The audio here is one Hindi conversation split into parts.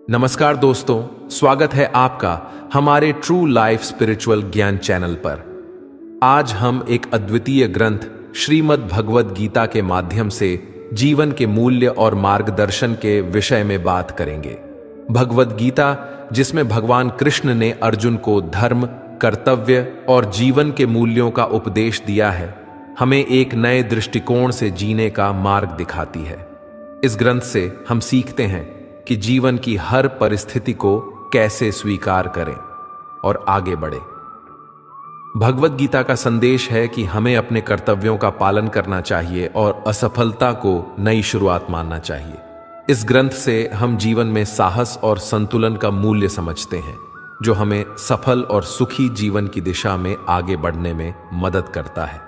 नमस्कार दोस्तों, स्वागत है आपका हमारे ट्रू लाइफ स्पिरिचुअल ज्ञान चैनल पर। आज हम एक अद्वितीय ग्रंथ श्रीमद् भगवद गीता के माध्यम से जीवन के मूल्य और मार्गदर्शन के विषय में बात करेंगे। भगवद गीता, जिसमें भगवान कृष्ण ने अर्जुन को धर्म, कर्तव्य और जीवन के मूल्यों का उपदेश दिया है, हमें एक नए दृष्टिकोण से जीने का मार्ग दिखाती है। इस ग्रंथ से हम सीखते हैं कि जीवन की हर परिस्थिति को कैसे स्वीकार करें और आगे बढ़े। भगवद गीता का संदेश है कि हमें अपने कर्तव्यों का पालन करना चाहिए और असफलता को नई शुरुआत मानना चाहिए। इस ग्रंथ से हम जीवन में साहस और संतुलन का मूल्य समझते हैं, जो हमें सफल और सुखी जीवन की दिशा में आगे बढ़ने में मदद करता है।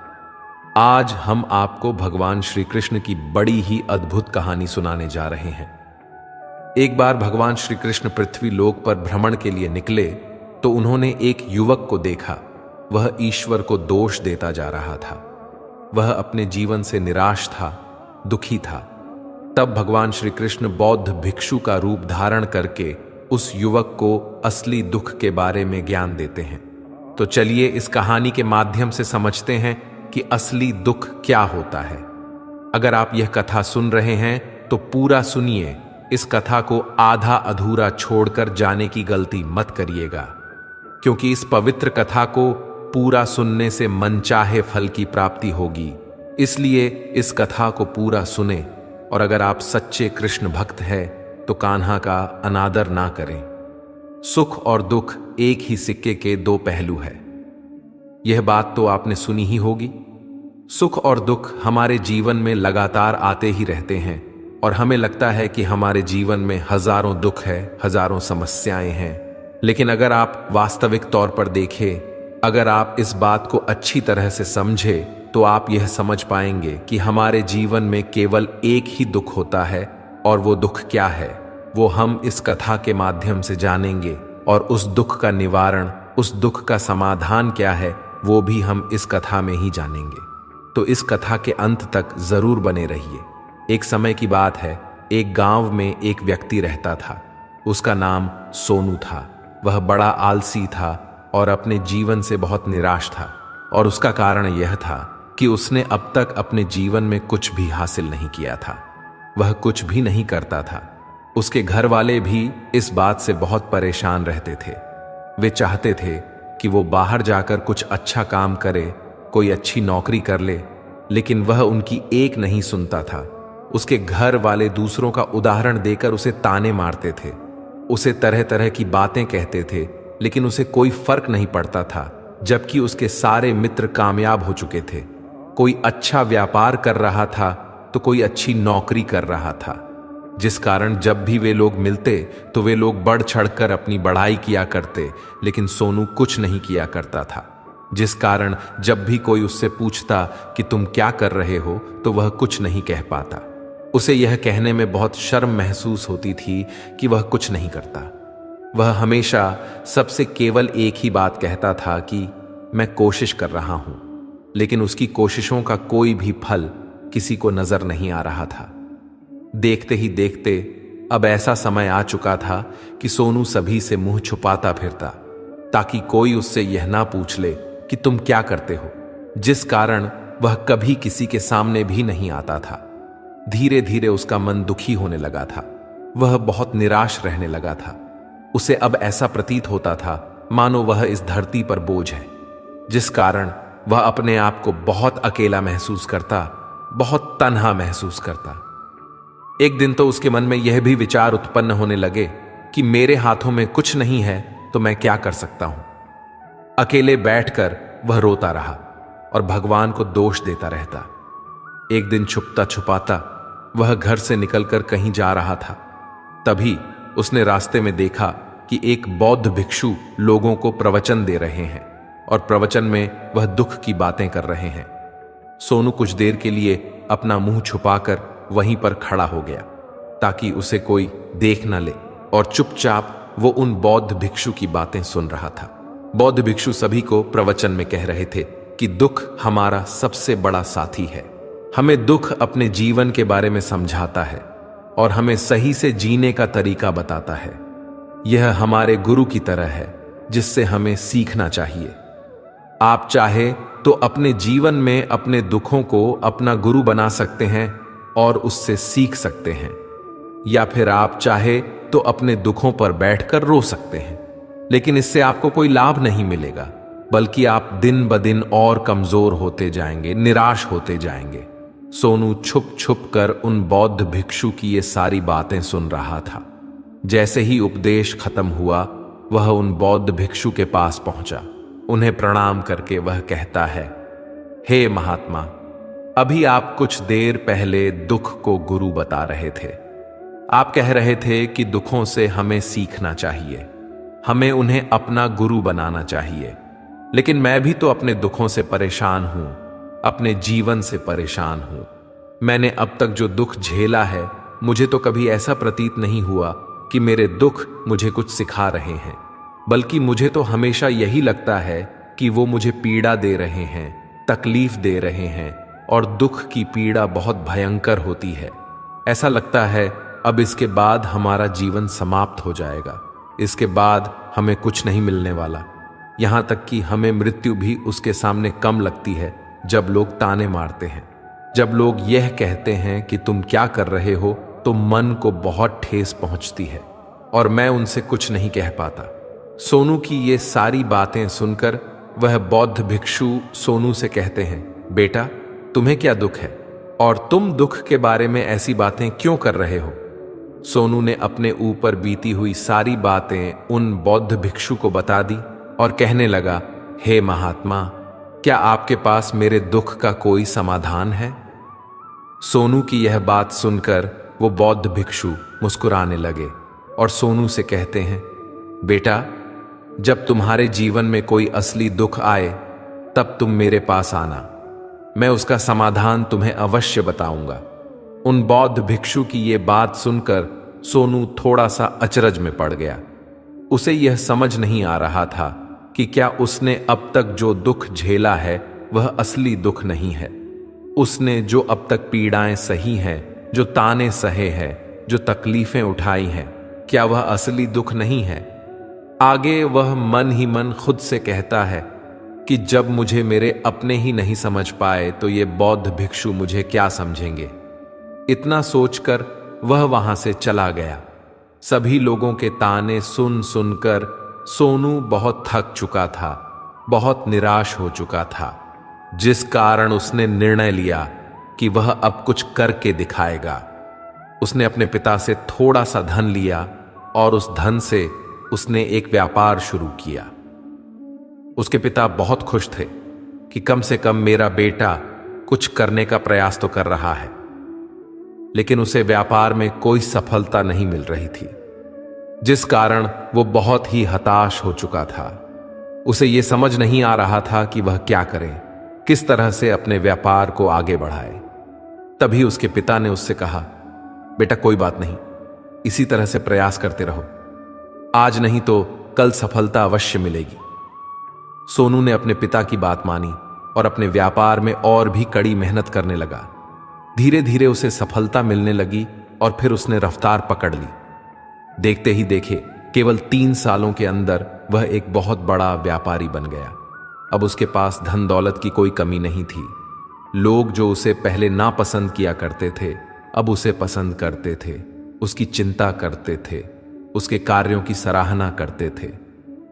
आज हम आपको भगवान श्री कृष्ण की बड़ी ही अद्भुत कहानी सुनाने जा रहे हैं। एक बार भगवान श्री कृष्ण पृथ्वी लोक पर भ्रमण के लिए निकले तो उन्होंने एक युवक को देखा। वह ईश्वर को दोष देता जा रहा था। वह अपने जीवन से निराश था, दुखी था। तब भगवान श्री कृष्ण बौद्ध भिक्षु का रूप धारण करके उस युवक को असली दुख के बारे में ज्ञान देते हैं। तो चलिए इस कहानी के माध्यम से समझते हैं कि असली दुख क्या होता है। अगर आप यह कथा सुन रहे हैं तो पूरा सुनिए। इस कथा को आधा अधूरा छोड़कर जाने की गलती मत करिएगा, क्योंकि इस पवित्र कथा को पूरा सुनने से मनचाहे फल की प्राप्ति होगी। इसलिए इस कथा को पूरा सुने, और अगर आप सच्चे कृष्ण भक्त हैं तो कान्हा का अनादर ना करें। सुख और दुख एक ही सिक्के के दो पहलू है। यह बात तो आपने सुनी ही होगी। सुख और दुख हमारे जीवन में लगातार आते ही रहते हैं, और हमें लगता है कि हमारे जीवन में हजारों दुख है, हजारों समस्याएं हैं। लेकिन अगर आप वास्तविक तौर पर देखें, अगर आप इस बात को अच्छी तरह से समझें, तो आप यह समझ पाएंगे कि हमारे जीवन में केवल एक ही दुख होता है। और वो दुख क्या है, वो हम इस कथा के माध्यम से जानेंगे। और उस दुख का निवारण, उस दुख का समाधान क्या है, वो भी हम इस कथा में ही जानेंगे। तो इस कथा के अंत तक जरूर बने रहिए। एक समय की बात है, एक गांव में एक व्यक्ति रहता था। उसका नाम सोनू था। वह बड़ा आलसी था और अपने जीवन से बहुत निराश था। और उसका कारण यह था कि उसने अब तक अपने जीवन में कुछ भी हासिल नहीं किया था। वह कुछ भी नहीं करता था। उसके घर वाले भी इस बात से बहुत परेशान रहते थे। वे चाहते थे कि वो बाहर जाकर कुछ अच्छा काम करे, कोई अच्छी नौकरी कर ले, लेकिन वह उनकी एक नहीं सुनता था। उसके घर वाले दूसरों का उदाहरण देकर उसे ताने मारते थे, उसे तरह तरह की बातें कहते थे, लेकिन उसे कोई फर्क नहीं पड़ता था। जबकि उसके सारे मित्र कामयाब हो चुके थे। कोई अच्छा व्यापार कर रहा था तो कोई अच्छी नौकरी कर रहा था, जिस कारण जब भी वे लोग मिलते तो वे लोग बढ़ चढ़कर अपनी बढ़ाई किया करते, लेकिन सोनू कुछ नहीं किया करता था। जिस कारण जब भी कोई उससे पूछता कि तुम क्या कर रहे हो, तो वह कुछ नहीं कह पाता। उसे यह कहने में बहुत शर्म महसूस होती थी कि वह कुछ नहीं करता। वह हमेशा सबसे केवल एक ही बात कहता था कि मैं कोशिश कर रहा हूं, लेकिन उसकी कोशिशों का कोई भी फल किसी को नजर नहीं आ रहा था। देखते ही देखते अब ऐसा समय आ चुका था कि सोनू सभी से मुंह छुपाता फिरता, ताकि कोई उससे यह ना पूछ ले कि तुम क्या करते हो, जिस कारण वह कभी किसी के सामने भी नहीं आता था। धीरे धीरे उसका मन दुखी होने लगा था। वह बहुत निराश रहने लगा था। उसे अब ऐसा प्रतीत होता था मानो वह इस धरती पर बोझ है, जिस कारण वह अपने आप को बहुत अकेला महसूस करता, बहुत तन्हा महसूस करता। एक दिन तो उसके मन में यह भी विचार उत्पन्न होने लगे कि मेरे हाथों में कुछ नहीं है तो मैं क्या कर सकता हूं। अकेले बैठकर वह रोता रहा और भगवान को दोष देता रहता। एक दिन छुपता छुपाता वह घर से निकलकर कहीं जा रहा था। तभी उसने रास्ते में देखा कि एक बौद्ध भिक्षु लोगों को प्रवचन दे रहे हैं, और प्रवचन में वह दुख की बातें कर रहे हैं। सोनू कुछ देर के लिए अपना मुंह छुपाकर वहीं पर खड़ा हो गया, ताकि उसे कोई देख न ले, और चुपचाप वो उन बौद्ध भिक्षु की बातें सुन रहा था। बौद्ध भिक्षु सभी को प्रवचन में कह रहे थे कि दुख हमारा सबसे बड़ा साथी है। हमें दुख अपने जीवन के बारे में समझाता है और हमें सही से जीने का तरीका बताता है। यह हमारे गुरु की तरह है जिससे हमें सीखना चाहिए। आप चाहे तो अपने जीवन में अपने दुखों को अपना गुरु बना सकते हैं और उससे सीख सकते हैं, या फिर आप चाहे तो अपने दुखों पर बैठकर रो सकते हैं, लेकिन इससे आपको कोई लाभ नहीं मिलेगा, बल्कि आप दिन ब दिन और कमजोर होते जाएंगे, निराश होते जाएंगे। सोनू छुप छुप कर उन बौद्ध भिक्षु की ये सारी बातें सुन रहा था। जैसे ही उपदेश खत्म हुआ, वह उन बौद्ध भिक्षु के पास पहुंचा। उन्हें प्रणाम करके वह कहता है, हे महात्मा, अभी आप कुछ देर पहले दुख को गुरु बता रहे थे। आप कह रहे थे कि दुखों से हमें सीखना चाहिए, हमें उन्हें अपना गुरु बनाना चाहिए। लेकिन मैं भी तो अपने दुखों से परेशान हूं, अपने जीवन से परेशान हूं। मैंने अब तक जो दुख झेला है, मुझे तो कभी ऐसा प्रतीत नहीं हुआ कि मेरे दुख मुझे कुछ सिखा रहे हैं, बल्कि मुझे तो हमेशा यही लगता है कि वो मुझे पीड़ा दे रहे हैं, तकलीफ दे रहे हैं, और दुख की पीड़ा बहुत भयंकर होती है। ऐसा लगता है अब इसके बाद हमारा जीवन समाप्त हो जाएगा, इसके बाद हमें कुछ नहीं मिलने वाला। यहां तक कि हमें मृत्यु भी उसके सामने कम लगती है जब लोग ताने मारते हैं। जब लोग यह कहते हैं कि तुम क्या कर रहे हो, तो मन को बहुत ठेस पहुंचती है और मैं उनसे कुछ नहीं कह पाता। सोनू की ये सारी बातें सुनकर वह बौद्ध भिक्षु सोनू से कहते हैं, बेटा, तुम्हें क्या दुख है और तुम दुख के बारे में ऐसी बातें क्यों कर रहे हो? सोनू ने अपने ऊपर बीती हुई सारी बातें उन बौद्ध भिक्षु को बता दी और कहने लगा, हे महात्मा, क्या आपके पास मेरे दुख का कोई समाधान है? सोनू की यह बात सुनकर वो बौद्ध भिक्षु मुस्कुराने लगे और सोनू से कहते हैं, बेटा, जब तुम्हारे जीवन में कोई असली दुख आए तब तुम मेरे पास आना, मैं उसका समाधान तुम्हें अवश्य बताऊंगा। उन बौद्ध भिक्षु की ये बात सुनकर सोनू थोड़ा सा अचरज में पड़ गया। उसे यह समझ नहीं आ रहा था कि क्या उसने अब तक जो दुख झेला है वह असली दुख नहीं है। उसने जो अब तक पीड़ाएं सही हैं, जो ताने सहे हैं, जो तकलीफें उठाई हैं, क्या वह असली दुख नहीं है? आगे वह मन ही मन खुद से कहता है कि जब मुझे मेरे अपने ही नहीं समझ पाए तो ये बौद्ध भिक्षु मुझे क्या समझेंगे। इतना सोचकर वह वहां से चला गया। सभी लोगों के ताने सुन सुनकर सोनू बहुत थक चुका था, बहुत निराश हो चुका था, जिस कारण उसने निर्णय लिया कि वह अब कुछ करके दिखाएगा। उसने अपने पिता से थोड़ा सा धन लिया और उस धन से उसने एक व्यापार शुरू किया। उसके पिता बहुत खुश थे कि कम से कम मेरा बेटा कुछ करने का प्रयास तो कर रहा है, लेकिन उसे व्यापार में कोई सफलता नहीं मिल रही थी, जिस कारण वो बहुत ही हताश हो चुका था। उसे यह समझ नहीं आ रहा था कि वह क्या करे, किस तरह से अपने व्यापार को आगे बढ़ाए। तभी उसके पिता ने उससे कहा, बेटा, कोई बात नहीं, इसी तरह से प्रयास करते रहो, आज नहीं तो कल सफलता अवश्य मिलेगी। सोनू ने अपने पिता की बात मानी और अपने व्यापार में और भी कड़ी मेहनत करने लगा। धीरे धीरे उसे सफलता मिलने लगी और फिर उसने रफ्तार पकड़ ली। देखते ही देखे केवल 3 सालों के अंदर वह एक बहुत बड़ा व्यापारी बन गया। अब उसके पास धन दौलत की कोई कमी नहीं थी। लोग जो उसे पहले नापसंद किया करते थे, अब उसे पसंद करते थे, उसकी चिंता करते थे, उसके कार्यों की सराहना करते थे।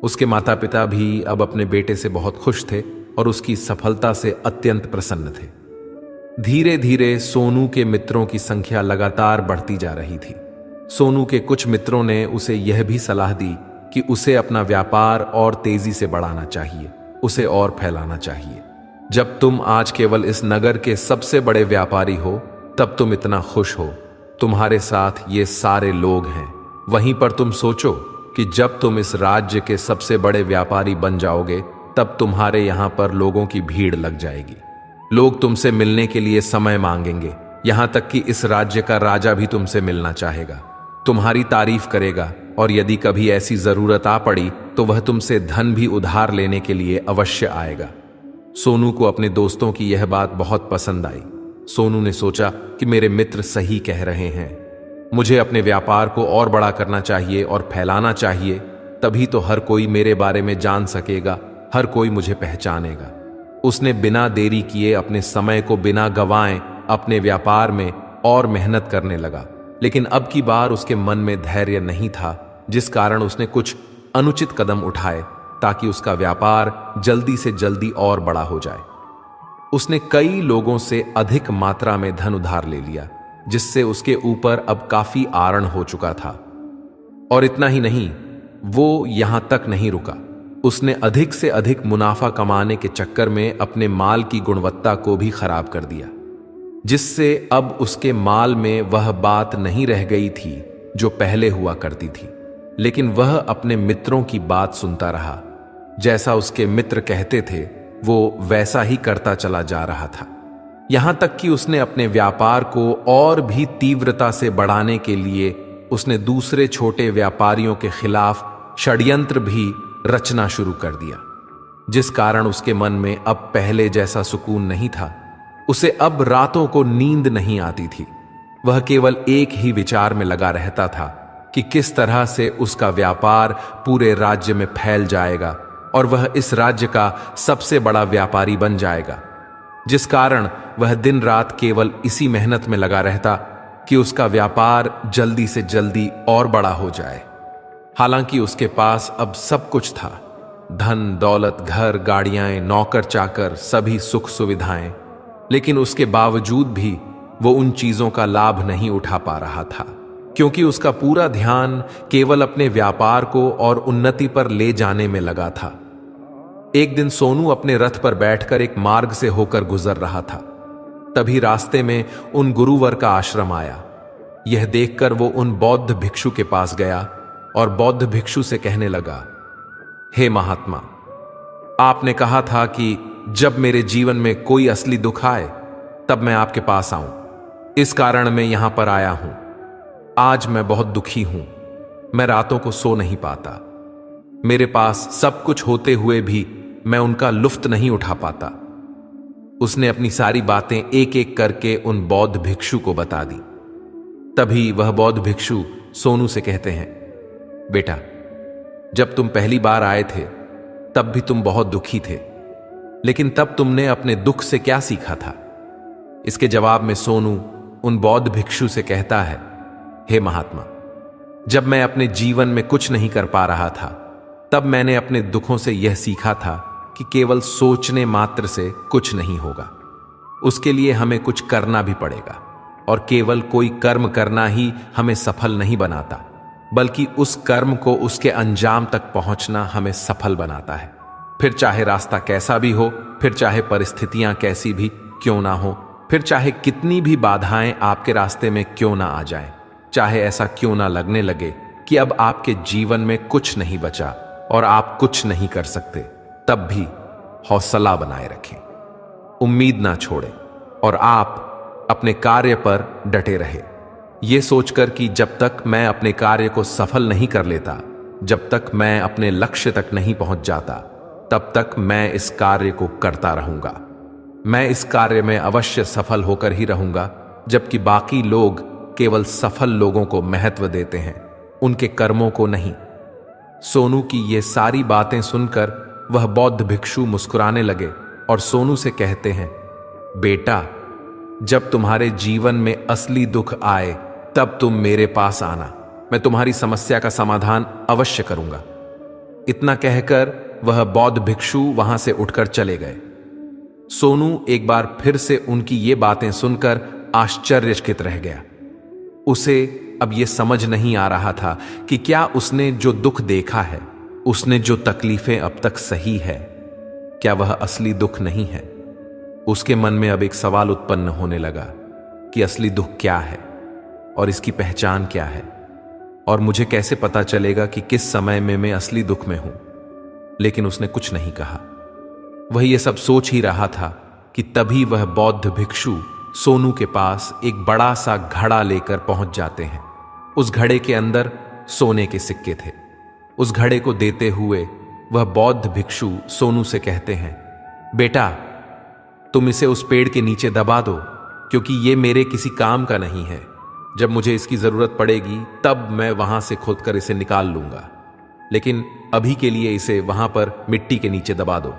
उसके माता पिता भी अब अपने बेटे से बहुत खुश थे और उसकी सफलता से अत्यंत प्रसन्न थे। धीरे धीरे सोनू के मित्रों की संख्या लगातार बढ़ती जा रही थी। सोनू के कुछ मित्रों ने उसे यह भी सलाह दी कि उसे अपना व्यापार और तेजी से बढ़ाना चाहिए, उसे और फैलाना चाहिए। जब तुम आज केवल इस नगर के सबसे बड़े व्यापारी हो, तब तुम इतना खुश हो, तुम्हारे साथ ये सारे लोग हैं। वहीं पर तुम सोचो कि जब तुम इस राज्य के सबसे बड़े व्यापारी बन जाओगे, तब तुम्हारे यहां पर लोगों की भीड़ लग जाएगी। लोग तुमसे मिलने के लिए समय मांगेंगे, यहां तक कि इस राज्य का राजा भी तुमसे मिलना चाहेगा, तुम्हारी तारीफ करेगा, और यदि कभी ऐसी जरूरत आ पड़ी तो वह तुमसे धन भी उधार लेने के लिए अवश्य आएगा। सोनू को अपने दोस्तों की यह बात बहुत पसंद आई। सोनू ने सोचा कि मेरे मित्र सही कह रहे हैं, मुझे अपने व्यापार को और बड़ा करना चाहिए और फैलाना चाहिए, तभी तो हर कोई मेरे बारे में जान सकेगा, हर कोई मुझे पहचानेगा। उसने बिना देरी किए अपने समय को बिना गंवाए अपने व्यापार में और मेहनत करने लगा। लेकिन अब की बार उसके मन में धैर्य नहीं था, जिस कारण उसने कुछ अनुचित कदम उठाए ताकि उसका व्यापार जल्दी से जल्दी और बड़ा हो जाए। उसने कई लोगों से अधिक मात्रा में धन उधार ले लिया, जिससे उसके ऊपर अब काफी आरण हो चुका था। और इतना ही नहीं, वो यहां तक नहीं रुका, उसने अधिक से अधिक मुनाफा कमाने के चक्कर में अपने माल की गुणवत्ता को भी खराब कर दिया, जिससे अब उसके माल में वह बात नहीं रह गई थी जो पहले हुआ करती थी। लेकिन वह अपने मित्रों की बात सुनता रहा। जैसा उसके मित्र कहते थे वो वैसा ही करता चला जा रहा था। यहां तक कि उसने अपने व्यापार को और भी तीव्रता से बढ़ाने के लिए उसने दूसरे छोटे व्यापारियों के खिलाफ षड्यंत्र भी रचना शुरू कर दिया, जिस कारण उसके मन में अब पहले जैसा सुकून नहीं था। उसे अब रातों को नींद नहीं आती थी। वह केवल एक ही विचार में लगा रहता था कि किस तरह से उसका व्यापार पूरे राज्य में फैल जाएगा और वह इस राज्य का सबसे बड़ा व्यापारी बन जाएगा, जिस कारण वह दिन रात केवल इसी मेहनत में लगा रहता कि उसका व्यापार जल्दी से जल्दी और बड़ा हो जाए। हालांकि उसके पास अब सब कुछ था, धन दौलत, घर, गाड़ियां, नौकर चाकर, सभी सुख सुविधाएं, लेकिन उसके बावजूद भी वो उन चीजों का लाभ नहीं उठा पा रहा था, क्योंकि उसका पूरा ध्यान केवल अपने व्यापार को और उन्नति पर ले जाने में लगा था। एक दिन सोनू अपने रथ पर बैठकर एक मार्ग से होकर गुजर रहा था। तभी रास्ते में उन गुरुवर का आश्रम आया। यह देखकर वो उन बौद्ध भिक्षु के पास गया और बौद्ध भिक्षु से कहने लगा, हे महात्मा, आपने कहा था कि जब मेरे जीवन में कोई असली दुख आए तब मैं आपके पास आऊं। इस कारण मैं यहां पर आया हूं। आज मैं बहुत दुखी हूं। मैं रातों को सो नहीं पाता। मेरे पास सब कुछ होते हुए भी मैं उनका लुफ्त नहीं उठा पाता। उसने अपनी सारी बातें एक एक करके उन बौद्ध भिक्षु को बता दी। तभी वह बौद्ध भिक्षु सोनू से कहते हैं, बेटा, जब तुम पहली बार आए थे तब भी तुम बहुत दुखी थे, लेकिन तब तुमने अपने दुख से क्या सीखा था? इसके जवाब में सोनू उन बौद्ध भिक्षु से कहता है, हे महात्मा, जब मैं अपने जीवन में कुछ नहीं कर पा रहा था तब मैंने अपने दुखों से यह सीखा था कि केवल सोचने मात्र से कुछ नहीं होगा। उसके लिए हमें कुछ करना भी पड़ेगा, और केवल कोई कर्म करना ही हमें सफल नहीं बनाता, बल्कि उस कर्म को उसके अंजाम तक पहुंचना हमें सफल बनाता है। फिर चाहे रास्ता कैसा भी हो, फिर चाहे परिस्थितियां कैसी भी क्यों ना हो, फिर चाहे कितनी भी बाधाएं आपके रास्ते में क्यों ना आ जाएं, चाहे ऐसा क्यों ना लगने लगे कि अब आपके जीवन में कुछ नहीं बचा और आप कुछ नहीं कर सकते, तब भी हौसला बनाए रखें, उम्मीद ना छोड़ें और आप अपने कार्य पर डटे रहे, ये सोचकर कि जब तक मैं अपने कार्य को सफल नहीं कर लेता, जब तक मैं अपने लक्ष्य तक नहीं पहुंच जाता, तब तक मैं इस कार्य को करता रहूंगा। मैं इस कार्य में अवश्य सफल होकर ही रहूंगा, जबकि बाकी लोग केवल सफल लोगों को महत्व देते हैं, उनके कर्मों को नहीं। सोनू की ये सारी बातें सुनकर वह बौद्ध भिक्षु मुस्कुराने लगे और सोनू से कहते हैं, बेटा, जब तुम्हारे जीवन में असली दुख आए तब तुम मेरे पास आना, मैं तुम्हारी समस्या का समाधान अवश्य करूंगा। इतना कहकर वह बौद्ध भिक्षु वहां से उठकर चले गए। सोनू एक बार फिर से उनकी ये बातें सुनकर आश्चर्यचकित रह गया। उसे अब यह समझ नहीं आ रहा था कि क्या उसने जो दुख देखा है, उसने जो तकलीफें अब तक सही है, क्या वह असली दुख नहीं है। उसके मन में अब एक सवाल उत्पन्न होने लगा कि असली दुख क्या है और इसकी पहचान क्या है, और मुझे कैसे पता चलेगा कि किस समय में मैं असली दुख में हूं। लेकिन उसने कुछ नहीं कहा। वह यह सब सोच ही रहा था कि तभी वह बौद्ध भिक्षु सोनू के पास एक बड़ा सा घड़ा लेकर पहुंच जाते हैं। उस घड़े के अंदर सोने के सिक्के थे। उस घड़े को देते हुए वह बौद्ध भिक्षु सोनू से कहते हैं, बेटा, तुम इसे उस पेड़ के नीचे दबा दो, क्योंकि यह मेरे किसी काम का नहीं है। जब मुझे इसकी जरूरत पड़ेगी तब मैं वहां से खोदकर इसे निकाल लूंगा, लेकिन अभी के लिए इसे वहां पर मिट्टी के नीचे दबा दो।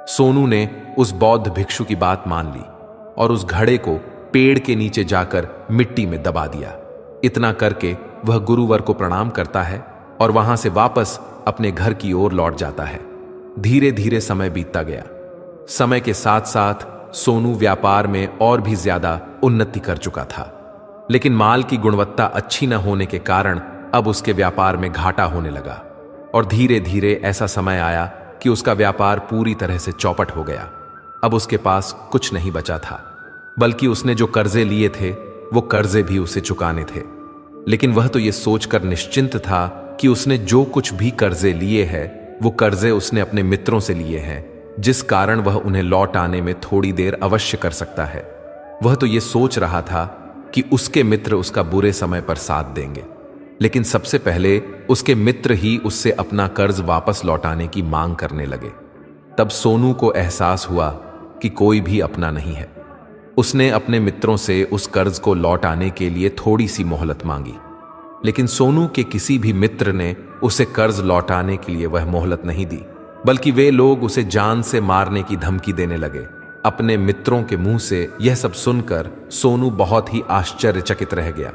सोनू ने उस बौद्ध भिक्षु की बात मान ली और उस घड़े को पेड़ के नीचे जाकर मिट्टी में दबा दिया। इतना करके वह गुरुवर को प्रणाम करता है और वहां से वापस अपने घर की ओर लौट जाता है। धीरे धीरे समय बीतता गया। समय के साथ साथ सोनू व्यापार में और भी ज्यादा उन्नति कर चुका था, लेकिन माल की गुणवत्ता अच्छी न होने के कारण अब उसके व्यापार में घाटा होने लगा और धीरे धीरे ऐसा समय आया कि उसका व्यापार पूरी तरह से चौपट हो गया। अब उसके पास कुछ नहीं बचा था, बल्कि उसने जो कर्जे लिए थे वो कर्जे भी उसे चुकाने थे। लेकिन वह तो ये सोचकर निश्चिंत था कि उसने जो कुछ भी कर्जे लिए हैं वो कर्जे उसने अपने मित्रों से लिए हैं, जिस कारण वह उन्हें लौट आने में थोड़ी देर अवश्य कर सकता है। वह तो ये सोच रहा था कि उसके मित्र उसका बुरे समय पर साथ देंगे, लेकिन सबसे पहले उसके मित्र ही उससे अपना कर्ज वापस लौटाने की मांग करने लगे। तब सोनू को एहसास हुआ कि कोई भी अपना नहीं है। उसने अपने मित्रों से उस कर्ज को लौटाने के लिए थोड़ी सी मोहलत मांगी, लेकिन सोनू के किसी भी मित्र ने उसे कर्ज लौटाने के लिए वह मोहलत नहीं दी, बल्कि वे लोग उसे जान से मारने की धमकी देने लगे। अपने मित्रों के मुंह से यह सब सुनकर सोनू बहुत ही आश्चर्यचकित रह गया।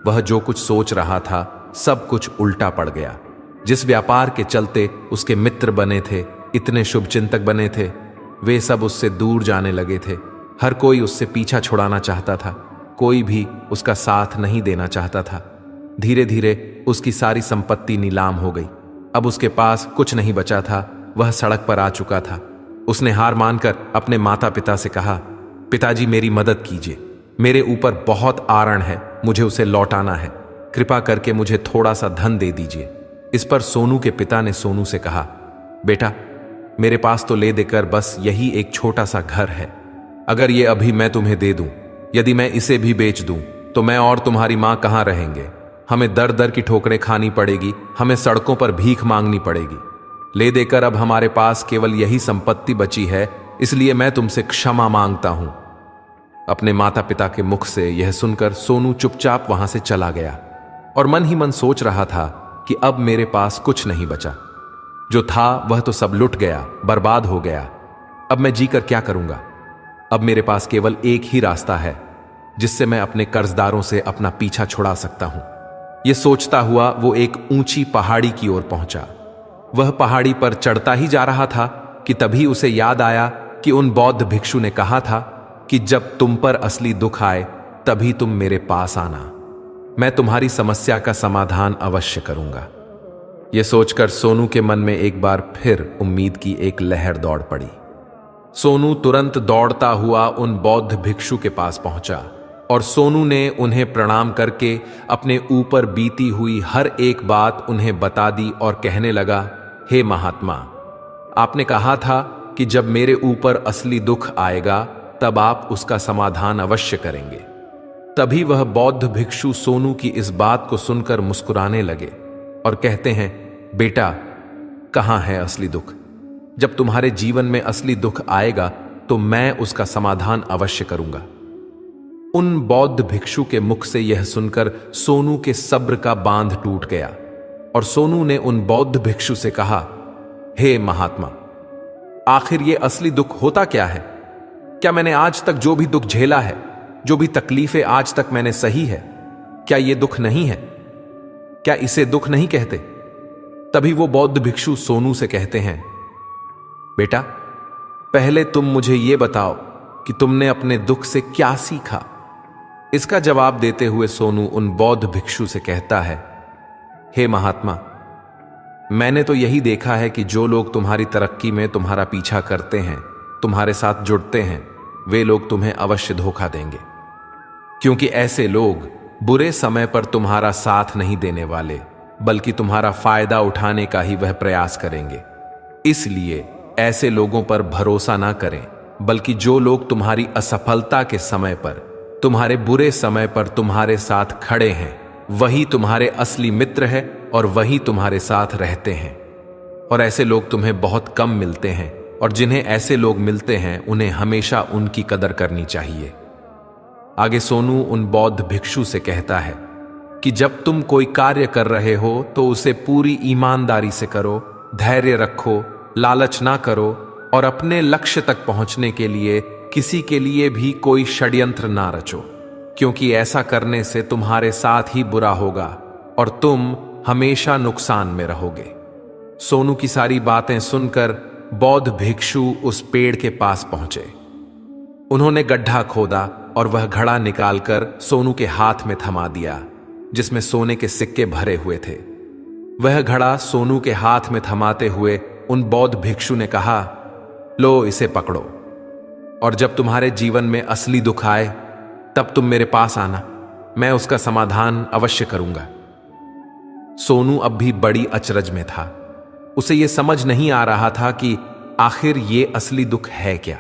वह जो कुछ सोच रहा था सब कुछ उल्टा पड़ गया। जिस व्यापार के चलते उसके मित्र बने थे, इतने शुभचिंतक बने थे, वे सब उससे दूर जाने लगे थे। हर कोई उससे पीछा छुड़ाना चाहता था, कोई भी उसका साथ नहीं देना चाहता था। धीरे धीरे उसकी सारी संपत्ति नीलाम हो गई। अब उसके पास कुछ नहीं बचा था। वह सड़क पर आ चुका था। उसने हार मानकर अपने माता पिता से कहा, पिताजी मेरी मदद कीजिए, मेरे ऊपर बहुत आरण है, मुझे उसे लौटाना है, कृपा करके मुझे थोड़ा सा धन दे दीजिए। इस पर सोनू के पिता ने सोनू से कहा, बेटा मेरे पास तो ले देकर बस यही एक छोटा सा घर है। अगर ये अभी मैं तुम्हें दे दूं, यदि मैं इसे भी बेच दूं तो मैं और तुम्हारी मां कहां रहेंगे? हमें दर दर की ठोकरें खानी पड़ेगी, हमें सड़कों पर भीख मांगनी पड़ेगी। ले देकर अब हमारे पास केवल यही संपत्ति बची है, इसलिए मैं तुमसे क्षमा मांगता हूं। अपने माता पिता के मुख से यह सुनकर सोनू चुपचाप वहां से चला गया और मन ही मन सोच रहा था कि अब मेरे पास कुछ नहीं बचा, जो था वह तो सब लुट गया, बर्बाद हो गया। अब मैं जीकर क्या करूंगा? अब मेरे पास केवल एक ही रास्ता है जिससे मैं अपने कर्जदारों से अपना पीछा छुड़ा सकता हूं। यह सोचता हुआ वो एक ऊंची पहाड़ी की ओर पहुंचा। वह पहाड़ी पर चढ़ता ही जा रहा था कि तभी उसे याद आया कि उन बौद्ध भिक्षु ने कहा था कि जब तुम पर असली दुख आए तभी तुम मेरे पास आना, मैं तुम्हारी समस्या का समाधान अवश्य करूंगा। यह सोचकर सोनू के मन में एक बार फिर उम्मीद की एक लहर दौड़ पड़ी। सोनू तुरंत दौड़ता हुआ उन बौद्ध भिक्षु के पास पहुंचा और सोनू ने उन्हें प्रणाम करके अपने ऊपर बीती हुई हर एक बात उन्हें बता दी और कहने लगा, हे महात्मा, आपने कहा था कि जब मेरे ऊपर असली दुख आएगा तब आप उसका समाधान अवश्य करेंगे। तभी वह बौद्ध भिक्षु सोनू की इस बात को सुनकर मुस्कुराने लगे और कहते हैं, बेटा कहां है असली दुख? जब तुम्हारे जीवन में असली दुख आएगा तो मैं उसका समाधान अवश्य करूंगा। उन बौद्ध भिक्षु के मुख से यह सुनकर सोनू के सब्र का बांध टूट गया और सोनू ने उन बौद्ध भिक्षु से कहा, हे महात्मा, आखिर ये असली दुख होता क्या है? क्या मैंने आज तक जो भी दुख झेला है, जो भी तकलीफें आज तक मैंने सही है, क्या ये दुख नहीं है? क्या इसे दुख नहीं कहते? तभी वो बौद्ध भिक्षु सोनू से कहते हैं, बेटा पहले तुम मुझे ये बताओ कि तुमने अपने दुख से क्या सीखा। इसका जवाब देते हुए सोनू उन बौद्ध भिक्षु से कहता है, हे महात्मा, मैंने तो यही देखा है कि जो लोग तुम्हारी तरक्की में तुम्हारा पीछा करते हैं, तुम्हारे साथ जुड़ते हैं, वे लोग तुम्हें अवश्य धोखा देंगे, क्योंकि ऐसे लोग बुरे समय पर तुम्हारा साथ नहीं देने वाले, बल्कि तुम्हारा फायदा उठाने का ही वह प्रयास करेंगे। इसलिए ऐसे लोगों पर भरोसा ना करें, बल्कि जो लोग तुम्हारी असफलता के समय पर, तुम्हारे बुरे समय पर तुम्हारे साथ खड़े हैं, वही तुम्हारे असली मित्र है और वही तुम्हारे साथ रहते हैं। और ऐसे लोग तुम्हें बहुत कम मिलते हैं, और जिन्हें ऐसे लोग मिलते हैं उन्हें हमेशा उनकी कदर करनी चाहिए। आगे सोनू उन बौद्ध भिक्षु से कहता है कि जब तुम कोई कार्य कर रहे हो तो उसे पूरी ईमानदारी से करो, धैर्य रखो, लालच ना करो और अपने लक्ष्य तक पहुंचने के लिए किसी के लिए भी कोई षड्यंत्र ना रचो, क्योंकि ऐसा करने से तुम्हारे साथ ही बुरा होगा और तुम हमेशा नुकसान में रहोगे। सोनू की सारी बातें सुनकर बौद्ध भिक्षु उस पेड़ के पास पहुंचे। उन्होंने गड्ढा खोदा और वह घड़ा निकालकर सोनू के हाथ में थमा दिया, जिसमें सोने के सिक्के भरे हुए थे। वह घड़ा सोनू के हाथ में थमाते हुए उन बौद्ध भिक्षु ने कहा, लो इसे पकड़ो, और जब तुम्हारे जीवन में असली दुख आए तब तुम मेरे पास आना, मैं उसका समाधान अवश्य करूंगा। सोनू अब भी बड़ी अचरज में था। उसे यह समझ नहीं आ रहा था कि आखिर ये असली दुख है क्या,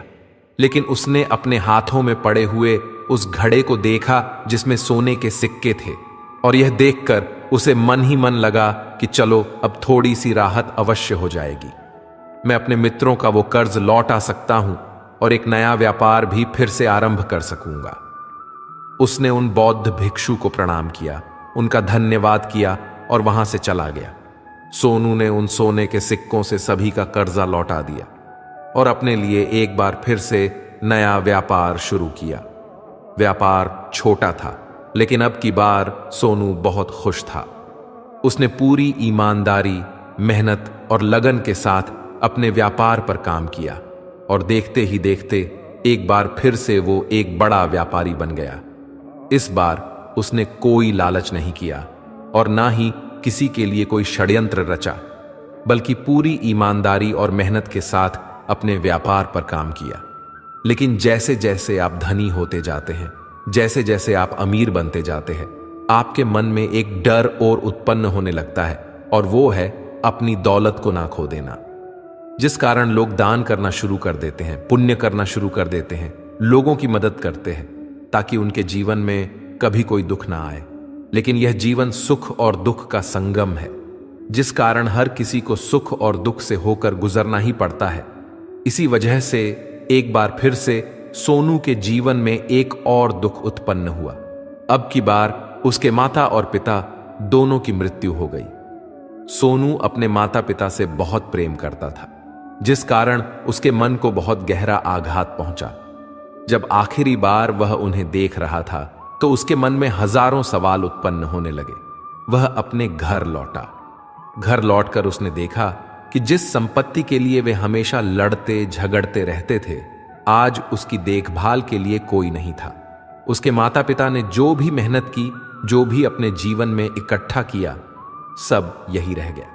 लेकिन उसने अपने हाथों में पड़े हुए उस घड़े को देखा जिसमें सोने के सिक्के थे, और यह देखकर उसे मन ही मन लगा कि चलो अब थोड़ी सी राहत अवश्य हो जाएगी। मैं अपने मित्रों का वो कर्ज लौटा सकता हूं और एक नया व्यापार भी फिर से आरंभ कर सकूंगा। उसने उन बौद्ध भिक्षु को प्रणाम किया, उनका धन्यवाद किया और वहां से चला गया। सोनू ने उन सोने के सिक्कों से सभी का कर्जा लौटा दिया और अपने लिए एक बार फिर से नया व्यापार शुरू किया। व्यापार छोटा था, लेकिन अब की बार सोनू बहुत खुश था। उसने पूरी ईमानदारी, मेहनत और लगन के साथ अपने व्यापार पर काम किया और देखते ही देखते एक बार फिर से वो एक बड़ा व्यापारी बन गया। इस बार उसने कोई लालच नहीं किया और ना ही किसी के लिए कोई षड्यंत्र रचा, बल्कि पूरी ईमानदारी और मेहनत के साथ अपने व्यापार पर काम किया। लेकिन जैसे जैसे आप धनी होते जाते हैं, जैसे जैसे आप अमीर बनते जाते हैं, आपके मन में एक डर और उत्पन्न होने लगता है, और वो है अपनी दौलत को ना खो देना। जिस कारण लोग दान करना शुरू कर देते हैं, पुण्य करना शुरू कर देते हैं, लोगों की मदद करते हैं ताकि उनके जीवन में कभी कोई दुख ना आए। लेकिन यह जीवन सुख और दुख का संगम है, जिस कारण हर किसी को सुख और दुख से होकर गुजरना ही पड़ता है। इसी वजह से एक बार फिर से सोनू के जीवन में एक और दुख उत्पन्न हुआ। अब की बार उसके माता और पिता दोनों की मृत्यु हो गई। सोनू अपने माता पिता से बहुत प्रेम करता था, जिस कारण उसके मन को बहुत गहरा आघात पहुंचा। जब आखिरी बार वह उन्हें देख रहा था तो उसके मन में हजारों सवाल उत्पन्न होने लगे। वह अपने घर लौटा। घर लौटकर उसने देखा कि जिस संपत्ति के लिए वे हमेशा लड़ते झगड़ते रहते थे, आज उसकी देखभाल के लिए कोई नहीं था। उसके माता पिता ने जो भी मेहनत की, जो भी अपने जीवन में इकट्ठा किया, सब यही रह गया।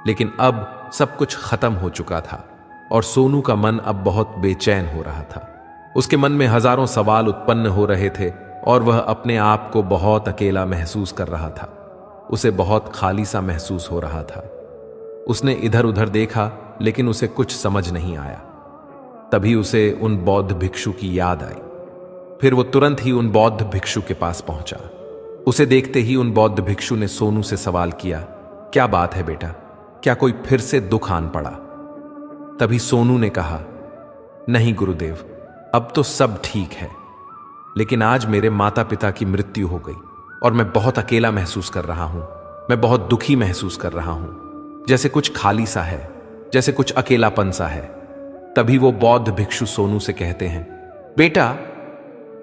लेकिन अब सब कुछ खत्म हो चुका था और सोनू का मन अब बहुत बेचैन हो रहा था। उसके मन में हजारों सवाल उत्पन्न हो रहे थे और वह अपने आप को बहुत अकेला महसूस कर रहा था। उसे बहुत खाली सा महसूस हो रहा था। उसने इधर उधर देखा, लेकिन उसे कुछ समझ नहीं आया। तभी उसे उन बौद्ध भिक्षु की याद आई। फिर वो तुरंत ही उन बौद्ध भिक्षु के पास पहुंचा। उसे देखते ही उन बौद्ध भिक्षु ने सोनू से सवाल किया, क्या बात है बेटा, क्या कोई फिर से दुख आन पड़ा? तभी सोनू ने कहा, नहीं गुरुदेव, अब तो सब ठीक है, लेकिन आज मेरे माता पिता की मृत्यु हो गई और मैं बहुत अकेला महसूस कर रहा हूं। मैं बहुत दुखी महसूस कर रहा हूं, जैसे कुछ खाली सा है, जैसे कुछ अकेलापन सा है। तभी वो बौद्ध भिक्षु सोनू से कहते हैं, बेटा,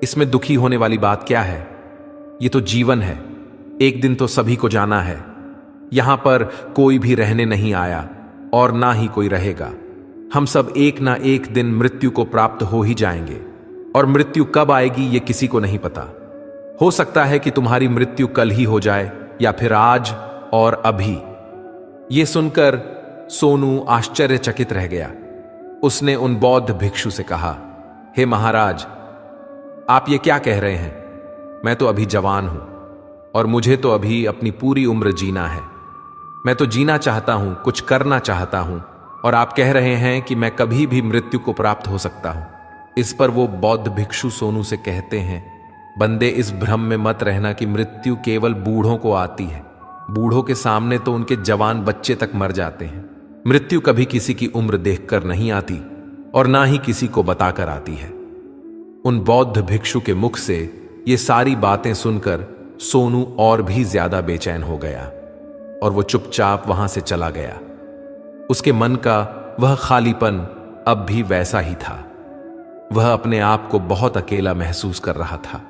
इसमें दुखी होने वाली बात क्या है? ये तो जीवन है, एक दिन तो सभी को जाना है। यहां पर कोई भी रहने नहीं आया और ना ही कोई रहेगा। हम सब एक ना एक दिन मृत्यु को प्राप्त हो ही जाएंगे, और मृत्यु कब आएगी ये किसी को नहीं पता। हो सकता है कि तुम्हारी मृत्यु कल ही हो जाए या फिर आज और अभी। ये सुनकर सोनू आश्चर्यचकित रह गया। उसने उन बौद्ध भिक्षु से कहा, हे महाराज, आप ये क्या कह रहे हैं? मैं तो अभी जवान हूं और मुझे तो अभी अपनी पूरी उम्र जीना है। मैं तो जीना चाहता हूं, कुछ करना चाहता हूं, और आप कह रहे हैं कि मैं कभी भी मृत्यु को प्राप्त हो सकता हूं। इस पर वो बौद्ध भिक्षु सोनू से कहते हैं, बंदे, इस भ्रम में मत रहना कि मृत्यु केवल बूढ़ों को आती है। बूढ़ों के सामने तो उनके जवान बच्चे तक मर जाते हैं। मृत्यु कभी किसी की उम्र देखकर नहीं आती और ना ही किसी को बताकर आती है। उन बौद्ध भिक्षु के मुख से ये सारी बातें सुनकर सोनू और भी ज्यादा बेचैन हो गया और वो चुपचाप वहां से चला गया। उसके मन का वह खालीपन अब भी वैसा ही था। वह अपने आप को बहुत अकेला महसूस कर रहा था।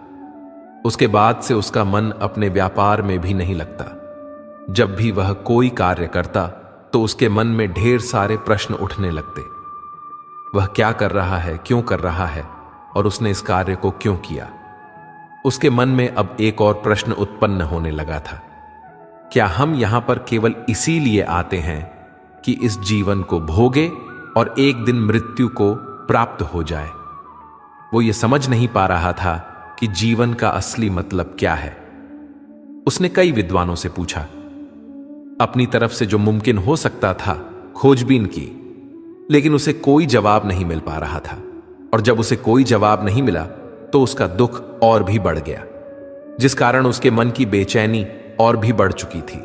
उसके बाद से उसका मन अपने व्यापार में भी नहीं लगता। जब भी वह कोई कार्य करता तो उसके मन में ढेर सारे प्रश्न उठने लगते। वह क्या कर रहा है, क्यों कर रहा है और उसने इस कार्य को क्यों किया। उसके मन में अब एक और प्रश्न उत्पन्न होने लगा था। क्या हम यहां पर केवल इसीलिए आते हैं कि इस जीवन को भोगे और एक दिन मृत्यु को प्राप्त हो जाए? वो ये समझ नहीं पा रहा था कि जीवन का असली मतलब क्या है। उसने कई विद्वानों से पूछा, अपनी तरफ से जो मुमकिन हो सकता था खोजबीन की, लेकिन उसे कोई जवाब नहीं मिल पा रहा था। और जब उसे कोई जवाब नहीं मिला तो उसका दुख और भी बढ़ गया, जिस कारण उसके मन की बेचैनी और भी बढ़ चुकी थी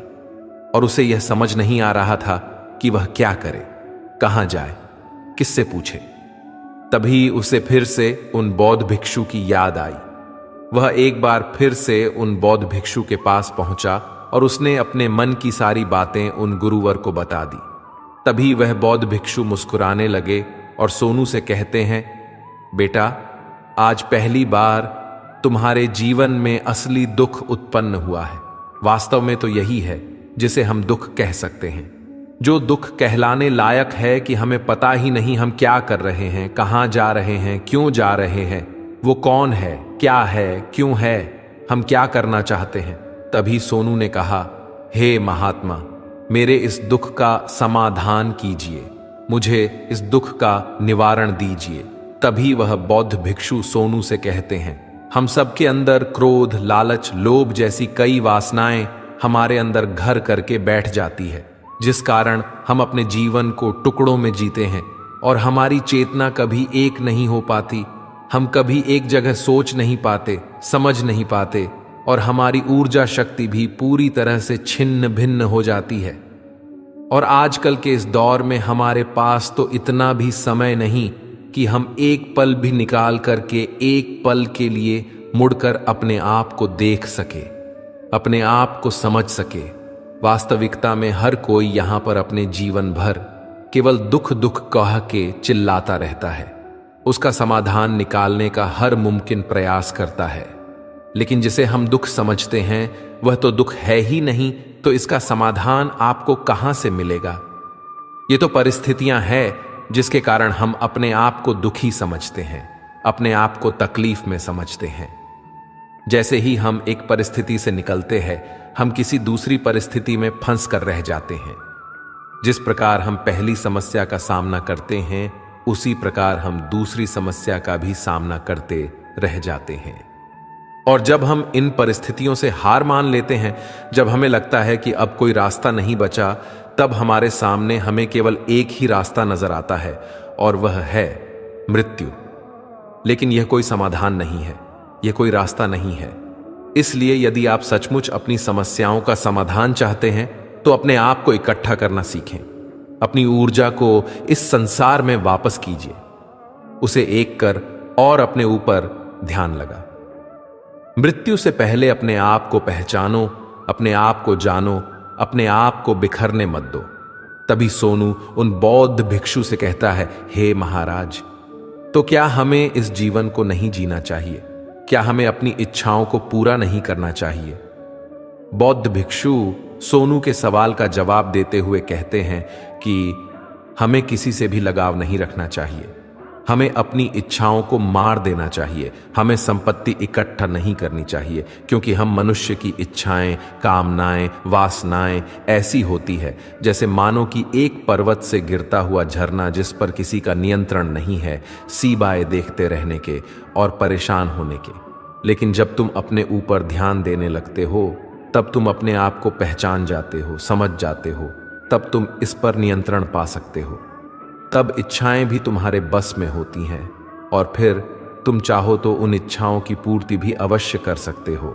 और उसे यह समझ नहीं आ रहा था कि वह क्या करे, कहां जाए, किससे पूछे। तभी उसे फिर से उन बौद्ध भिक्षु की याद आई। वह एक बार फिर से उन बौद्ध भिक्षु के पास पहुंचा और उसने अपने मन की सारी बातें उन गुरुवर को बता दी। तभी वह बौद्ध भिक्षु मुस्कुराने लगे और सोनू से कहते हैं, बेटा, आज पहली बार तुम्हारे जीवन में असली दुख उत्पन्न हुआ है। वास्तव में तो यही है जिसे हम दुख कह सकते हैं, जो दुख कहलाने लायक है कि हमें पता ही नहीं हम क्या कर रहे हैं, कहां जा रहे हैं, क्यों जा रहे हैं, वो कौन है, क्या है, क्यों है, हम क्या करना चाहते हैं। तभी सोनू ने कहा, हे महात्मा, मेरे इस दुख का समाधान कीजिए, मुझे इस दुख का निवारण दीजिए। तभी वह बौद्ध भिक्षु सोनू से कहते हैं, हम सबके अंदर क्रोध, लालच, लोभ जैसी कई वासनाएं हमारे अंदर घर करके बैठ जाती है, जिस कारण हम अपने जीवन को टुकड़ों में जीते हैं और हमारी चेतना कभी एक नहीं हो पाती। हम कभी एक जगह सोच नहीं पाते, समझ नहीं पाते और हमारी ऊर्जा शक्ति भी पूरी तरह से छिन्न भिन्न हो जाती है। और आजकल के इस दौर में हमारे पास तो इतना भी समय नहीं कि हम एक पल भी निकाल करके एक पल के लिए मुड़कर अपने आप को देख सके, अपने आप को समझ सके। वास्तविकता में हर कोई यहां पर अपने जीवन भर केवल दुख दुख कह के चिल्लाता रहता है, उसका समाधान निकालने का हर मुमकिन प्रयास करता है, लेकिन जिसे हम दुख समझते हैं वह तो दुख है ही नहीं, तो इसका समाधान आपको कहां से मिलेगा। ये तो परिस्थितियां हैं जिसके कारण हम अपने आप को दुखी समझते हैं, अपने आप को तकलीफ में समझते हैं। जैसे ही हम एक परिस्थिति से निकलते हैं, हम किसी दूसरी परिस्थिति में फंस कर रह जाते हैं। जिस प्रकार हम पहली समस्या का सामना करते हैं, उसी प्रकार हम दूसरी समस्या का भी सामना करते रह जाते हैं। और जब हम इन परिस्थितियों से हार मान लेते हैं, जब हमें लगता है कि अब कोई रास्ता नहीं बचा, तब हमारे सामने हमें केवल एक ही रास्ता नजर आता है और वह है मृत्यु। लेकिन यह कोई समाधान नहीं है, यह कोई रास्ता नहीं है। इसलिए यदि आप सचमुच अपनी समस्याओं का समाधान चाहते हैं तो अपने आप को इकट्ठा करना सीखें, अपनी ऊर्जा को इस संसार में वापस कीजिए, उसे एक कर और अपने ऊपर ध्यान लगा। मृत्यु से पहले अपने आप को पहचानो, अपने आप को जानो, अपने आप को बिखरने मत दो। तभी सोनू उन बौद्ध भिक्षु से कहता है, हे महाराज, तो क्या हमें इस जीवन को नहीं जीना चाहिए? क्या हमें अपनी इच्छाओं को पूरा नहीं करना चाहिए? बौद्ध भिक्षु सोनू के सवाल का जवाब देते हुए कहते हैं कि हमें किसी से भी लगाव नहीं रखना चाहिए, हमें अपनी इच्छाओं को मार देना चाहिए, हमें संपत्ति इकट्ठा नहीं करनी चाहिए, क्योंकि हम मनुष्य की इच्छाएं, कामनाएं, वासनाएं ऐसी होती है जैसे मानो कि एक पर्वत से गिरता हुआ झरना जिस पर किसी का नियंत्रण नहीं है, सीबाए देखते रहने के और परेशान होने के। लेकिन जब तुम अपने ऊपर ध्यान देने लगते हो, तब तुम अपने आप को पहचान जाते हो, समझ जाते हो, तब तुम इस पर नियंत्रण पा सकते हो। तब इच्छाएं भी तुम्हारे बस में होती हैं और फिर तुम चाहो तो उन इच्छाओं की पूर्ति भी अवश्य कर सकते हो।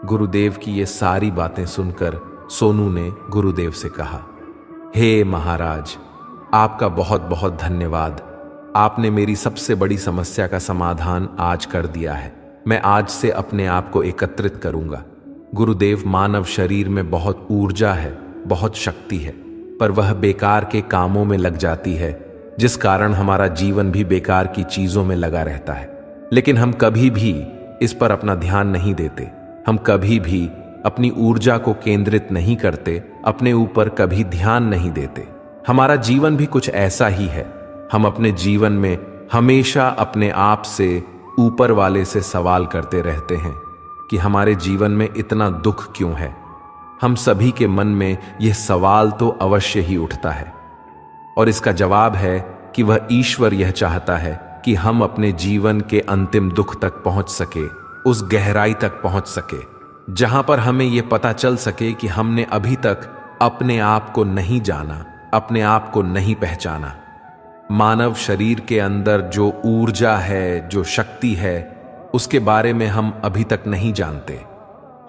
गुरुदेव की ये सारी बातें सुनकर सोनू ने गुरुदेव से कहा, हे महाराज, आपका बहुत बहुत धन्यवाद। आपने मेरी सबसे बड़ी समस्या का समाधान आज कर दिया है। मैं आज से अपने आप को एकत्रित करूंगा। गुरुदेव, मानव शरीर में बहुत ऊर्जा है, बहुत शक्ति है, पर वह बेकार के कामों में लग जाती है, जिस कारण हमारा जीवन भी बेकार की चीजों में लगा रहता है। लेकिन हम कभी भी इस पर अपना ध्यान नहीं देते। हम कभी भी अपनी ऊर्जा को केंद्रित नहीं करते, अपने ऊपर कभी ध्यान नहीं देते। हमारा जीवन भी कुछ ऐसा ही है। हम अपने जीवन में हमेशा अपने आप से, ऊपर वाले से सवाल करते रहते हैं कि हमारे जीवन में इतना दुख क्यों है। हम सभी के मन में यह सवाल तो अवश्य ही उठता है, और इसका जवाब है कि वह ईश्वर यह चाहता है कि हम अपने जीवन के अंतिम दुख तक पहुंच सके, उस गहराई तक पहुंच सके जहां पर हमें यह पता चल सके कि हमने अभी तक अपने आप को नहीं जाना, अपने आप को नहीं पहचाना। मानव शरीर के अंदर जो ऊर्जा है, जो शक्ति है, उसके बारे में हम अभी तक नहीं जानते।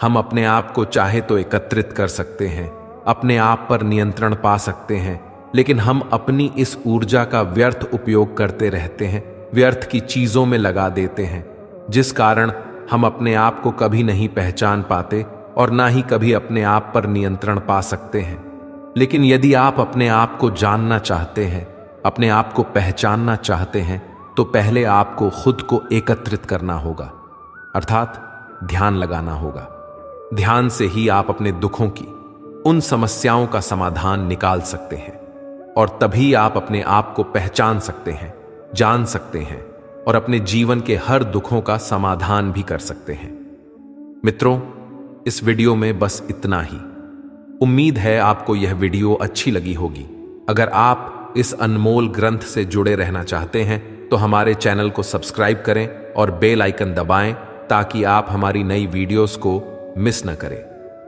हम अपने आप को चाहे तो एकत्रित कर सकते हैं, अपने आप पर नियंत्रण पा सकते हैं, लेकिन हम अपनी इस ऊर्जा का व्यर्थ उपयोग करते रहते हैं, व्यर्थ की चीजों में लगा देते हैं, जिस कारण हम अपने आप को कभी नहीं पहचान पाते और ना ही कभी अपने आप पर नियंत्रण पा सकते हैं। लेकिन यदि आप अपने आप को जानना चाहते हैं, अपने आप को पहचानना चाहते हैं, तो पहले आपको खुद को एकत्रित करना होगा, अर्थात ध्यान लगाना होगा। ध्यान से ही आप अपने दुखों की, उन समस्याओं का समाधान निकाल सकते हैं, और तभी आप अपने आप को पहचान सकते हैं, जान सकते हैं, और अपने जीवन के हर दुखों का समाधान भी कर सकते हैं। मित्रों, इस वीडियो में बस इतना ही। उम्मीद है आपको यह वीडियो अच्छी लगी होगी। अगर आप इस अनमोल ग्रंथ से जुड़े रहना चाहते हैं तो हमारे चैनल को सब्सक्राइब करें और बेल आइकन दबाएं, ताकि आप हमारी नई वीडियोस को मिस न करें।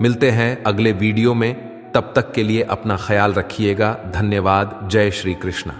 मिलते हैं अगले वीडियो में, तब तक के लिए अपना ख्याल रखिएगा। धन्यवाद। जय श्री कृष्ण।